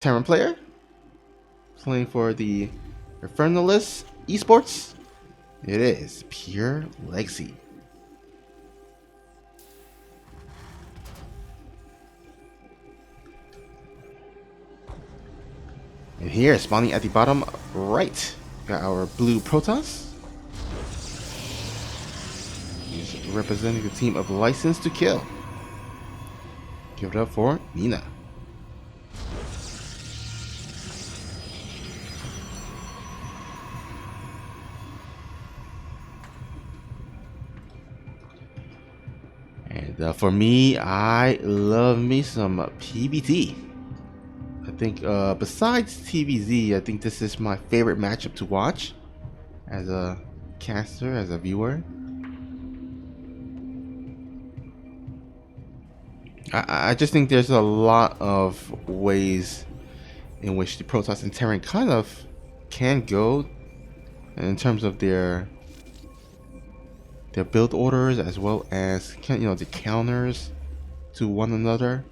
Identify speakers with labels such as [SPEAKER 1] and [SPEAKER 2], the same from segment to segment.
[SPEAKER 1] Terran player playing for the Infernalist Esports. It is PureLegacy. And here, spawning at the bottom right, got our blue Protoss. He's representing the team of License to Kill. Give it up for Nina. And for me, I love me some PBT. I think besides TVZ, I think this is my favorite matchup to watch as a caster, as a viewer. I just think there's a lot of ways in which the Protoss and Terran kind of can go in terms of their build orders, as well as the counters to one another.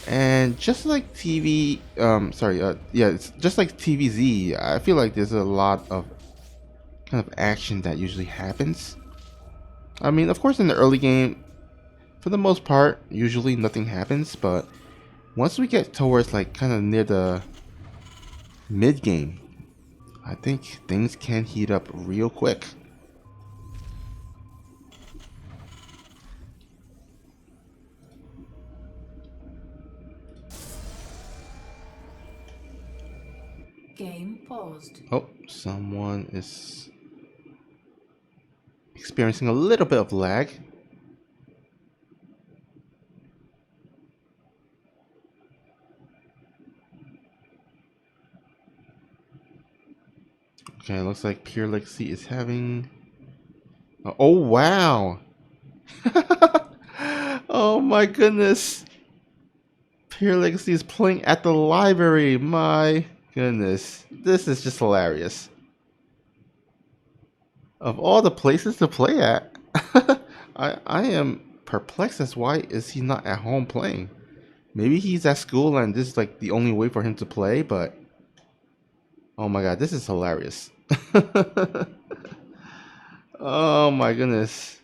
[SPEAKER 1] And just like it's just like TVZ, I feel like there's a lot of kind of action that usually happens. I mean, of course, in the early game, for the most part, usually nothing happens, but once we get towards like kind of near the mid game, I think things can heat up real quick.
[SPEAKER 2] Game paused.
[SPEAKER 1] Oh, someone is experiencing a little bit of lag. Okay, looks like PureLegacy is having... Oh, wow! Oh my goodness! PureLegacy is playing at the library. My goodness. This is just hilarious. Of all the places to play at, I am perplexed as why is he not at home playing. Maybe he's at school and this is like the only way for him to play, but oh my god, this is hilarious. Oh my goodness.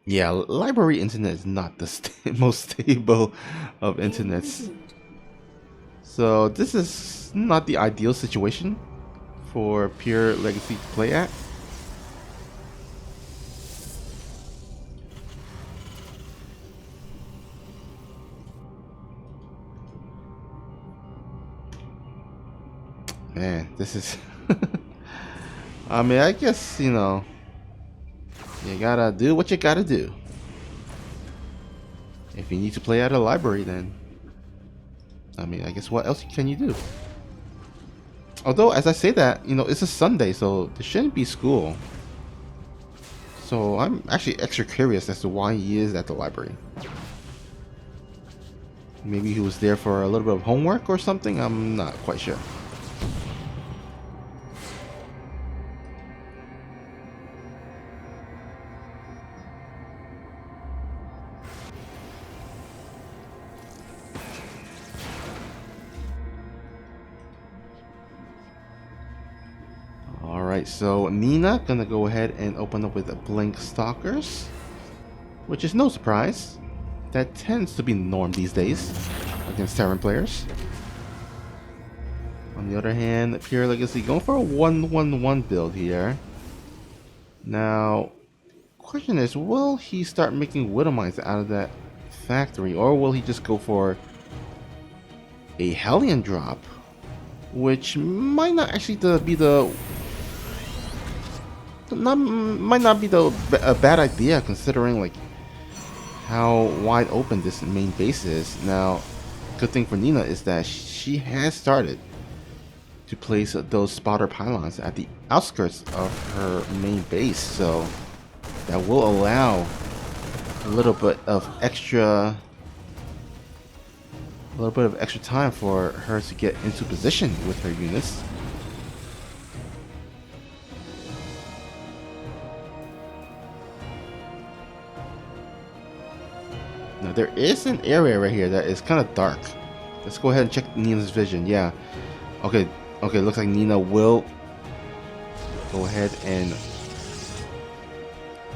[SPEAKER 1] Yeah, library internet is not the most stable of internets. So this is not the ideal situation for PureLegacy to play at. Man, this is... I mean, I guess, you gotta do what you gotta do. If you need to play at a library, then... I mean, I guess what else can you do? Although, as I say that, it's a Sunday, so there shouldn't be school. So I'm actually extra curious as to why he is at the library. Maybe he was there for a little bit of homework or something? I'm not quite sure. Alright, so Nina gonna go ahead and open up with a Blink Stalkers, which is no surprise. That tends to be the norm these days against Terran players. On the other hand, PureLegacy going for a 1-1-1 build here. Now, question is, will he start making Widow Mines out of that factory, or will he just go for a Hellion drop, which might not actually be a bad idea, considering like how wide open this main base is. Now, good thing for Nina is that she has started to place those spotter pylons at the outskirts of her main base, so that will allow a little bit of extra time for her to get into position with her units. Now there is an area right here that is kind of dark. Let's go ahead and check Nina's vision. Yeah. Okay. Okay. Looks like Nina will go ahead and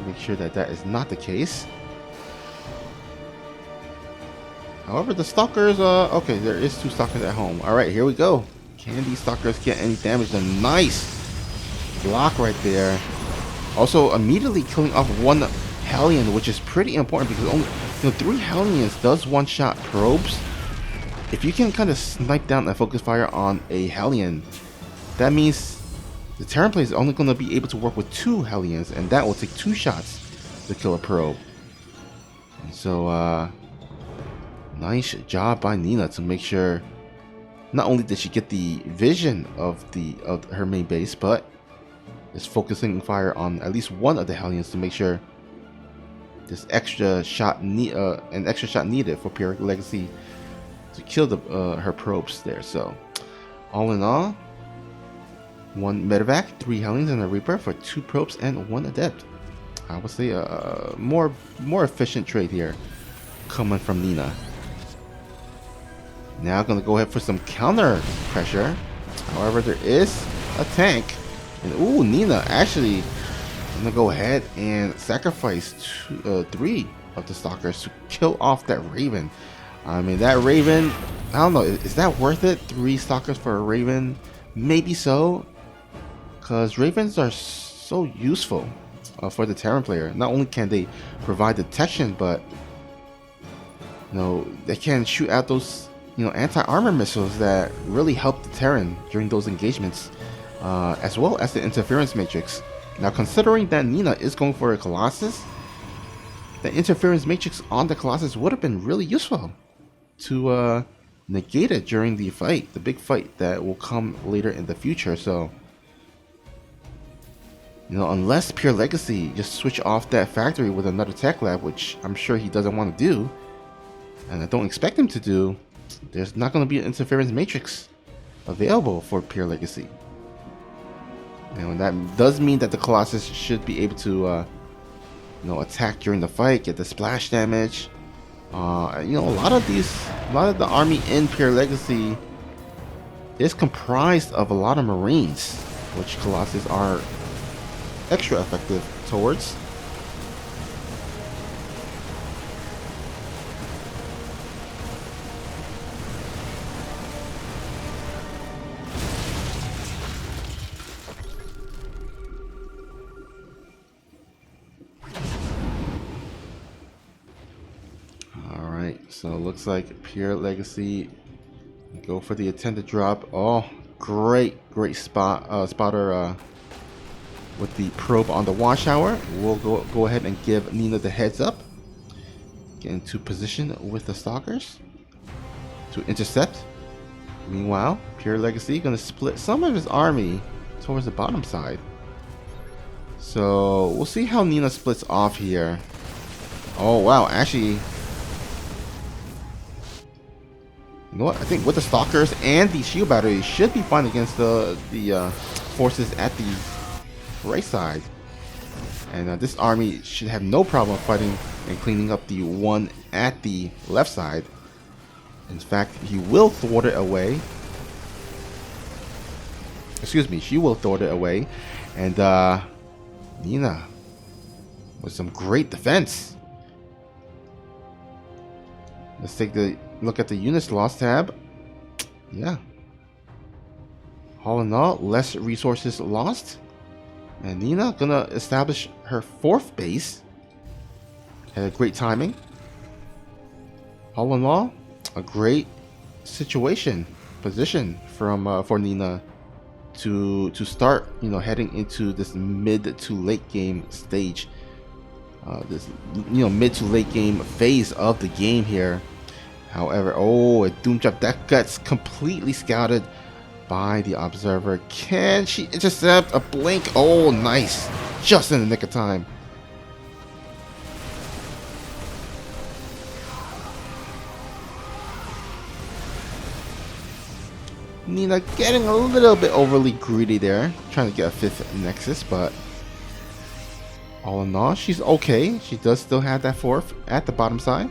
[SPEAKER 1] make sure that that is not the case. However, the stalkers, okay, there is 2 stalkers at home. All right, here we go. Can these stalkers get any damage done? Nice block right there. Also, immediately killing off 1 Hellion, which is pretty important because only 3 Hellions does one-shot probes. If you can kind of snipe down and focus fire on a Hellion, that means the Terran player is only going to be able to work with 2 Hellions, and that will take 2 shots to kill a probe. And so, nice job by Nina to make sure not only did she get the vision of her main base, but is focusing fire on at least 1 of the Hellions to make sure this extra shot an extra shot needed for PureLegacy to kill her probes there. So all in all, 1 medevac, 3 Hellions, and a Reaper for 2 probes and 1 adept. I would say a more efficient trade here coming from Nina. Now gonna go ahead for some counter pressure. However, there is a tank, and ooh, Nina actually gonna go ahead and sacrifice 3 of the stalkers to kill off that Raven. I mean, that Raven, I don't know, is that worth it? 3 stalkers for a Raven? Maybe so, because Ravens are so useful for the Terran player. Not only can they provide detection, but they can shoot out those anti-armor missiles that really help the Terran during those engagements, as well as the interference matrix. Now, considering that Nina is going for a Colossus, the interference matrix on the Colossus would have been really useful to negate it during the fight, the big fight that will come later in the future. So, unless PureLegacy just switch off that factory with another tech lab, which I'm sure he doesn't want to do, and I don't expect him to do, there's not going to be an interference matrix available for PureLegacy. And that does mean that the Colossus should be able to attack during the fight, get the splash damage. A lot of the army in PureLegacy is comprised of a lot of Marines, which Colossus are extra effective towards. So it looks like PureLegacy go for the attempted drop. Oh, great spotter with the probe on the watchtower. We'll go ahead and give Nina the heads up. Get into position with the stalkers to intercept. Meanwhile, PureLegacy gonna split some of his army towards the bottom side. So we'll see how Nina splits off here. Oh wow, actually, you know what? I think with the stalkers and the shield battery should be fine against the forces at the right side. And this army should have no problem fighting and cleaning up the one at the left side. In fact, he will thwart it away. Excuse me, she will thwart it away. And Nina with some great defense. Let's take a look at the units lost tab. Yeah. All in all, less resources lost. And Nina gonna establish her 4th base. Had a great timing. All in all, a great position from for Nina to start, heading into this mid to late game stage. This mid to late game phase of the game here. However, a doom drop that gets completely scouted by the observer. Can she intercept a blink? Oh, nice, just in the nick of time. Nina getting a little bit overly greedy there, trying to get a 5th nexus, but all in all, she's okay. She does still have that 4th at the bottom side.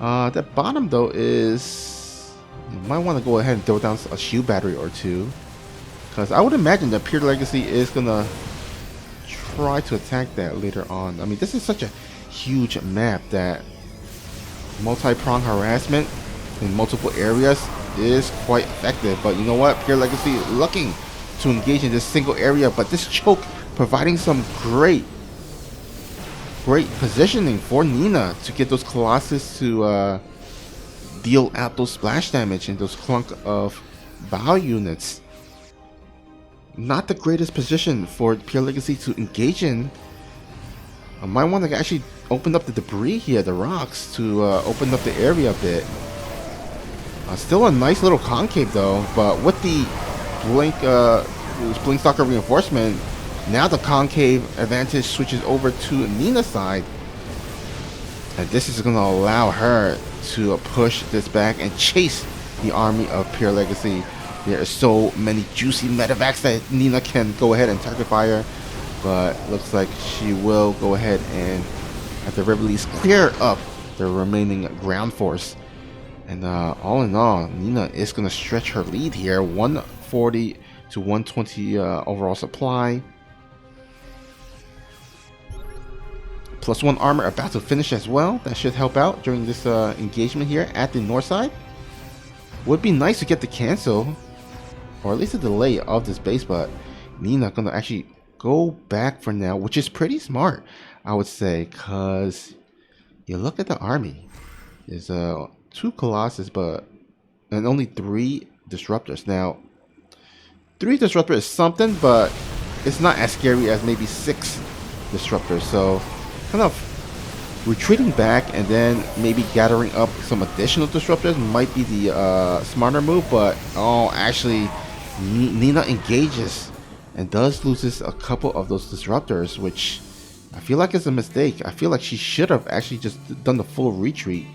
[SPEAKER 1] That bottom though is, you might want to go ahead and throw down a shield battery or two, because I would imagine that PureLegacy is gonna try to attack that later on. I mean, this is such a huge map that multi-prong harassment in multiple areas is quite effective. But you know what? PureLegacy looking to engage in this single area, but this choke providing some great positioning for Nina to get those Colossus to deal out those splash damage and those clunk of bow units. Not the greatest position for PureLegacy to engage in. I might want to actually open up the debris here, the rocks, to open up the area a bit. Still a nice little concave though, but with the Blink Stalker reinforcement, now the concave advantage switches over to Nina's side. And this is going to allow her to push this back and chase the army of PureLegacy. There are so many juicy medevacs that Nina can go ahead and target fire, but looks like she will go ahead and, at the very least, clear up the remaining ground force. And all in all, Nina is going to stretch her lead here. 140 to 120 overall supply. +1 armor about to finish as well. That should help out during this engagement here at the north side. Would be nice to get the cancel, or at least a delay of this base, but Nina going to actually go back for now, which is pretty smart, I would say, because you look at the army. There's 2 Colossus, and only 3 Disruptors. Now, 3 Disruptors is something, but it's not as scary as maybe 6 Disruptors. So, kind of retreating back and then maybe gathering up some additional Disruptors might be the smarter move. But, actually, Nina engages and does loses a couple of those Disruptors, which I feel like is a mistake. I feel like she should have actually just done the full retreat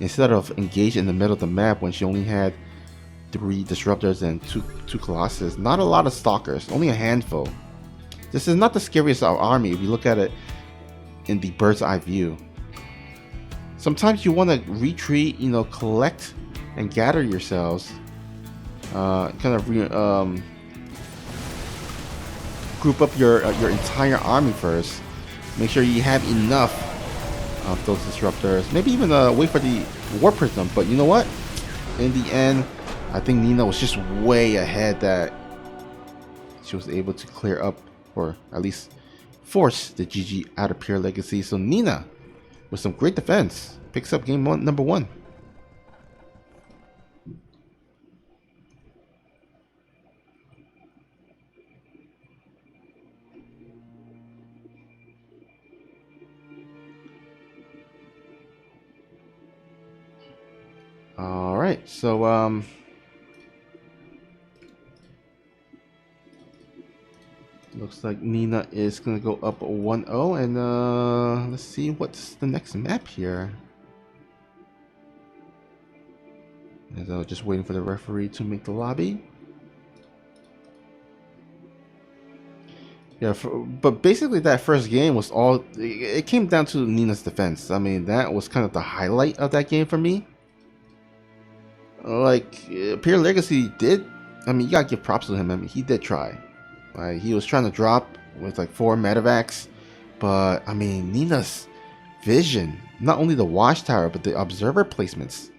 [SPEAKER 1] instead of engage in the middle of the map when she only had 3 Disruptors and 2 Colossus. Not a lot of Stalkers, only a handful. This is not the scariest army if you look at it in the bird's eye view. Sometimes you want to retreat, collect and gather yourselves, group up your entire army first. Make sure you have enough of those Disruptors. Maybe even wait for the War Prism. But you know what? In the end, I think Nina was just way ahead that she was able to clear up, or at least force the GG out of PureLegacy. So Nina, with some great defense, picks up game number 1. All right, so looks like Nina is gonna go up 1-0, and let's see what's the next map here. As I was just waiting for the referee to make the lobby. Yeah, but basically that first game was all, it came down to Nina's defense. I mean, that was kind of the highlight of that game for me. Like, PureLegacy did, I mean, you gotta give props to him. I mean, he did try. He was trying to drop with like 4 medevacs, but I mean, Nina's vision, not only the watchtower, but the observer placements,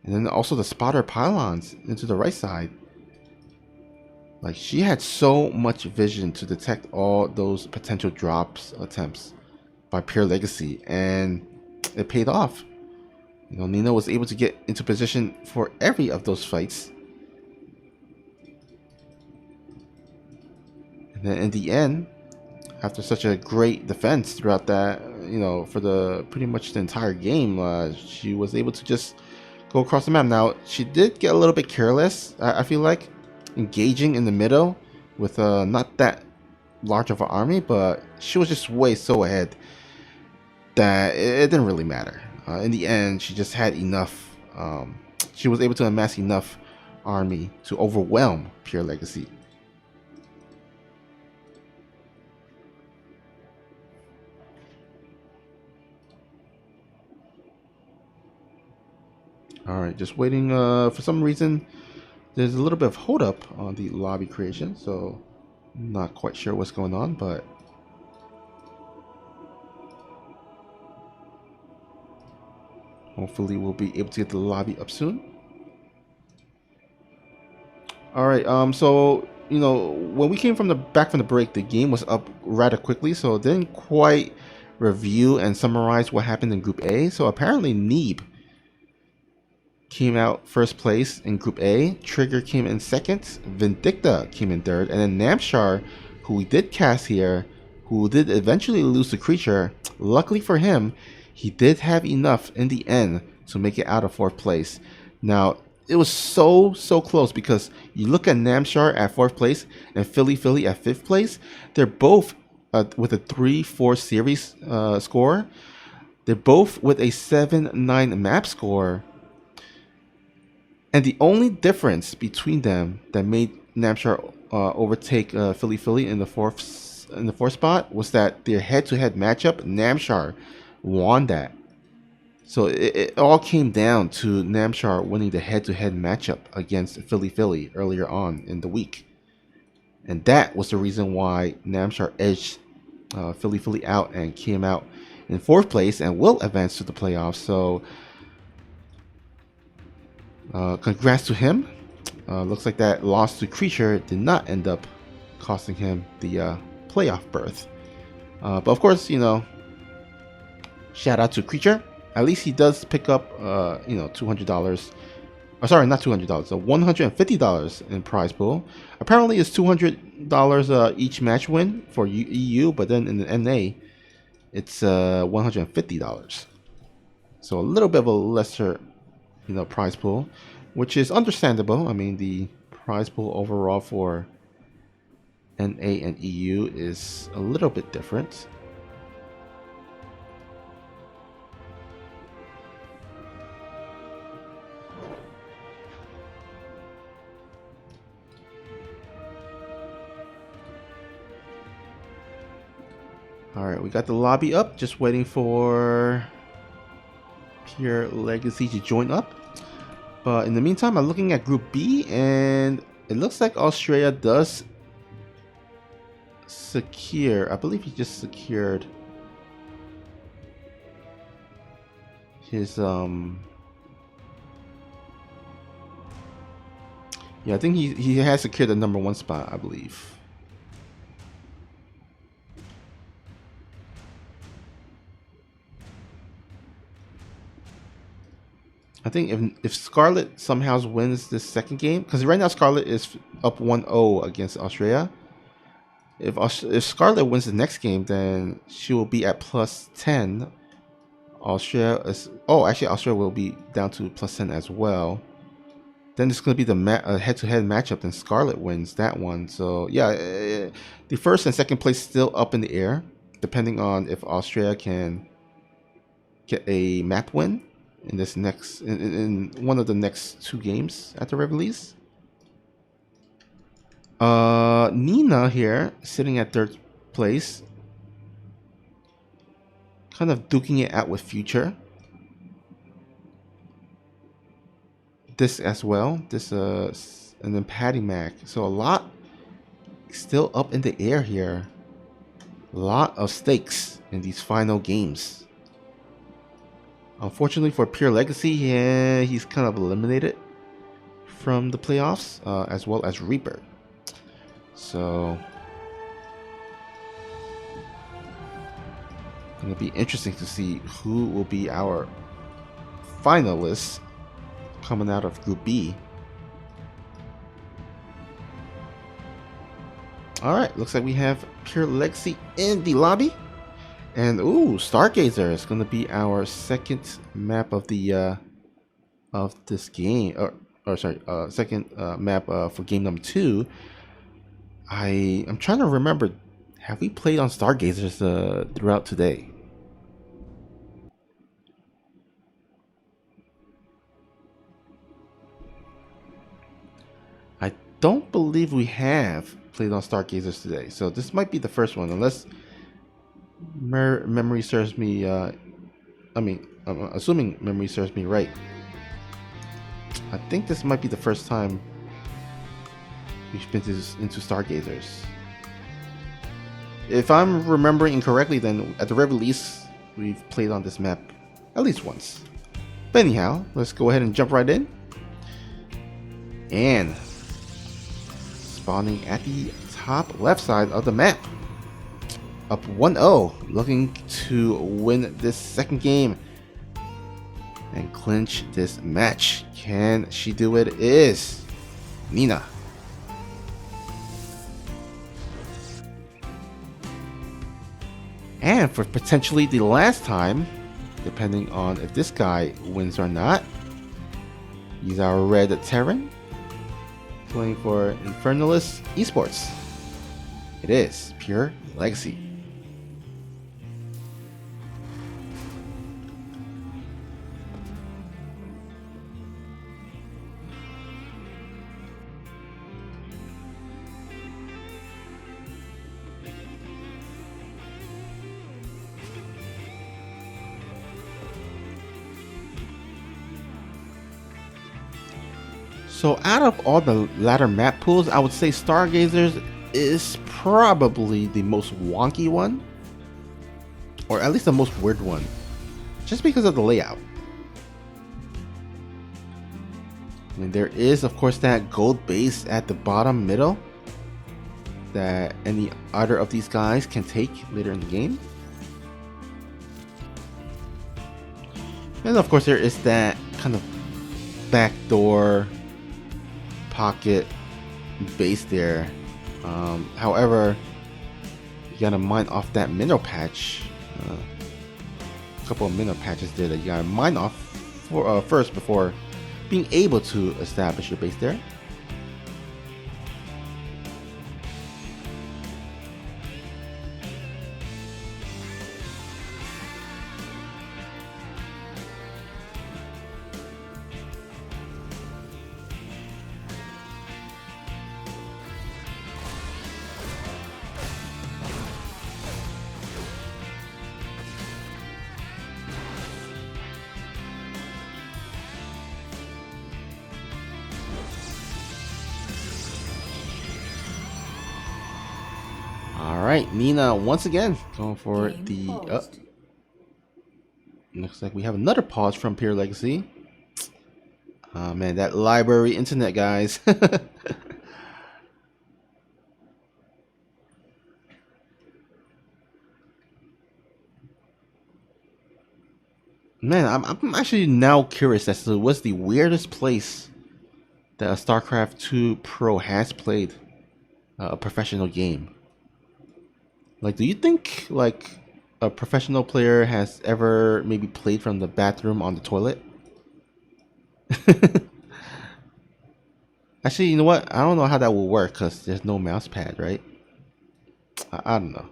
[SPEAKER 1] and then also the spotter pylons into the right side. Like, she had so much vision to detect all those potential drops attempts by PureLegacy, and it paid off. Nina was able to get into position for every of those fights. And then in the end, after such a great defense throughout that, for the pretty much the entire game, she was able to just go across the map. Now, she did get a little bit careless, I feel like, engaging in the middle with not that large of an army, but she was just way so ahead that it didn't really matter. In the end, she just had enough. She was able to amass enough army to overwhelm PureLegacy. All right, just waiting. For some reason, there's a little bit of hold up on the lobby creation, so not quite sure what's going on, but hopefully we'll be able to get the lobby up soon. All right. So when we came from the back from the break, the game was up rather quickly, so it didn't quite review and summarize what happened in Group A. So apparently, Neeb came out first place in Group A. Trigger came in second. Vindicta came in third, and then Namshar, who we did cast here, who did eventually lose the creature. Luckily for him, he did have enough in the end to make it out of fourth place. Now, it was so close because you look at Namshar at fourth place and Philly at fifth place. They're both with a 3-4 series score. They're both with a 7-9 map score. And the only difference between them that made Namshar overtake Philly in the fourth spot was that their head-to-head matchup, Namshar won that. So it all came down to Namshar winning the head-to-head matchup against Philly earlier on in the week. And that was the reason why Namshar edged Philly out and came out in fourth place and will advance to the playoffs. So congrats to him. Looks like that loss to Creature did not end up costing him the playoff berth. But of course, shout out to Creature. At least he does pick up, $200. Oh, sorry, not $200. So $150 in prize pool. Apparently, it's $200 each match win for EU, but then in the NA, it's $150. So a little bit of a lesser, prize pool, which is understandable. I mean, the prize pool overall for NA and EU is a little bit different. All right, we got the lobby up, just waiting for PureLegacy to join up. But in the meantime, I'm looking at Group B, and it looks like Australia does secure. I believe he just secured his yeah, I think he has secured the #1 spot, I believe. I think if Scarlet somehow wins this second game, because right now Scarlet is up 1-0 against Australia. If Scarlet wins the next game, then she will be at +10. Australia will be down to +10 as well. Then it's going to be the head-to-head matchup. Then Scarlet wins that one. So yeah, the first and second place still up in the air, depending on if Australia can get a map win in this in one of the next 2 games at the release. Nina here sitting at third place, kind of duking it out with Future. This as well. And then Patty Mac. So a lot still up in the air here. A lot of stakes in these final games. Unfortunately for PureLegacy, yeah, he's kind of eliminated from the playoffs, as well as Reaper. So gonna be interesting to see who will be our finalists coming out of Group B. Alright, looks like we have PureLegacy in the lobby. And ooh, Stargazer is going to be our second map of the of this game, second map for game number 2. I'm trying to remember, have we played on Stargazers throughout today? I don't believe we have played on Stargazers today, so this might be the first one, unless memory serves me. I'm assuming memory serves me right. I think this might be the first time we've been into Stargazers. If I'm remembering correctly, then at the very least, we've played on this map at least once. But anyhow, let's go ahead and jump right in. And spawning at the top left side of the map. Up 1-0, looking to win this second game and clinch this match. Can she do it? It is Nina. And for potentially the last time, depending on if this guy wins or not, he's our red Terran, playing for Infernalist Esports. It is PureLegacy. So out of all the ladder map pools, I would say Stargazers is probably the most wonky one, or at least the most weird one, just because of the layout. I mean, there is of course that gold base at the bottom middle that any either of these guys can take later in the game. And of course there is that kind of backdoor pocket base there. However, you gotta mine off that mineral patch. A couple of mineral patches there that you gotta mine off for, first before being able to establish your base there. Alright, Nina once again going for the looks like we have another pause from PureLegacy. Oh man, that library internet, guys. Man, I'm actually now curious as to what's the weirdest place that a StarCraft 2 Pro has played a professional game. Like, do you think like a professional player has ever maybe played from the bathroom on the toilet? Actually, you know what? I don't know how that will work because there's no mouse pad, right? I don't know.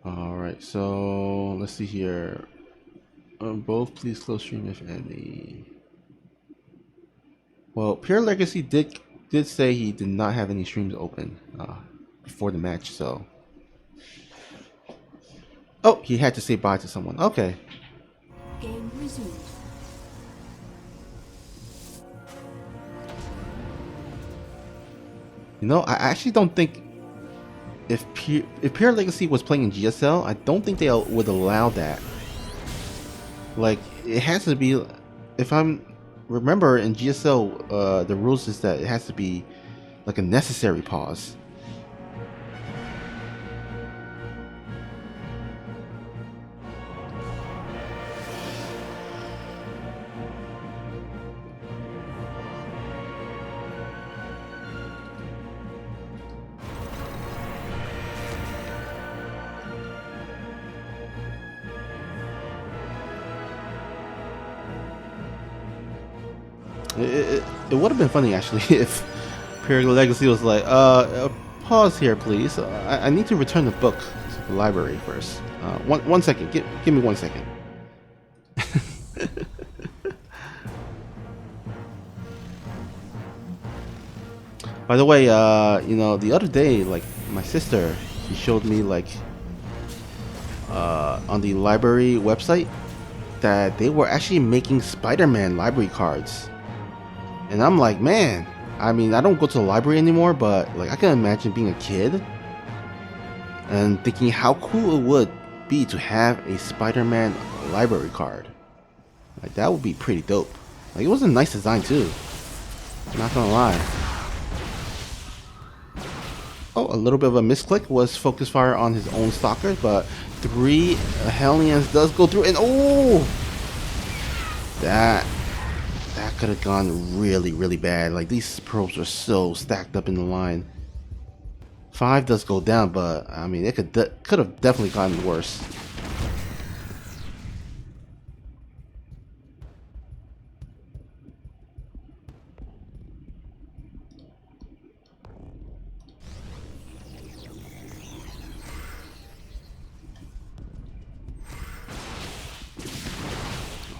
[SPEAKER 1] Alright, so let's see here. Both please close stream if any. Well, PureLegacy did say he did not have any streams open before the match, so. Oh, he had to say bye to someone. Okay.
[SPEAKER 2] Game resumed.
[SPEAKER 1] You know, I actually don't think if PureLegacy was playing in GSL, I don't think they would allow that. Like, it has to be, if I'm remember in GSL, the rules is that it has to be like a necessary pause. It would have been funny actually if PureLegacy was like, pause here please. I need to return the book to the library first. One second. Give me 1 second. By the way, you know, the other day, like my sister, she showed me like on the library website that they were actually making Spider-Man library cards, and I'm like, man, I mean, I don't go to the library anymore, but like I can imagine being a kid and thinking how cool it would be to have a Spider-Man library card. Like that would be pretty dope. Like it was a nice design too. Not gonna lie. Oh, a little bit of a misclick was focus fire on his own stalker, but 3 Hellions does go through, and oh, that could have gone really bad. Like these probes are so stacked up in the line. 5 does go down, but I mean it could have definitely gotten worse.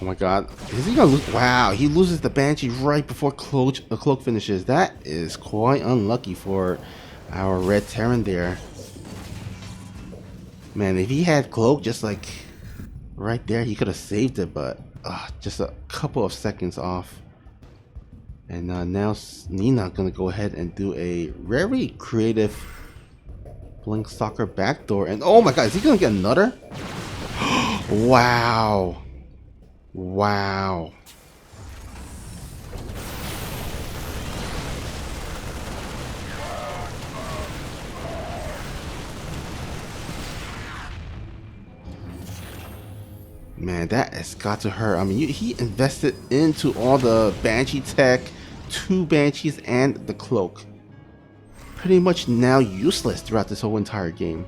[SPEAKER 1] Oh my god. Is he gonna lose? Wow, he loses the Banshee right before cloak finishes. That is quite unlucky for our Red Terran there. Man, if he had cloak just like right there, he could have saved it, but just a couple of seconds off. And now Nina gonna go ahead and do a very creative Blink Stalker backdoor. And oh my god, is he gonna get another? Wow. Wow. Man, that has got to hurt. I mean, he invested into all the Banshee tech, 2 Banshees, and the cloak. Pretty much now useless throughout this whole entire game.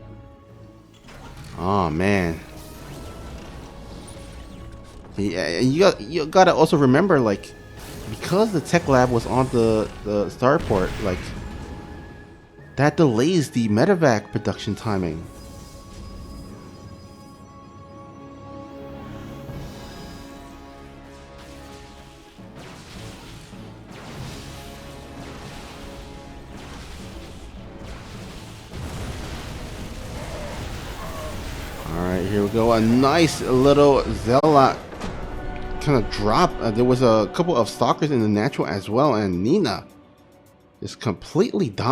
[SPEAKER 1] Oh man. Yeah, you gotta also remember, like, because the tech lab was on the starport, like that delays the medevac production timing. Alright, here we go. A nice little Zealot kind of drop. There was a couple of stalkers in the natural as well, and Nina is completely dominating.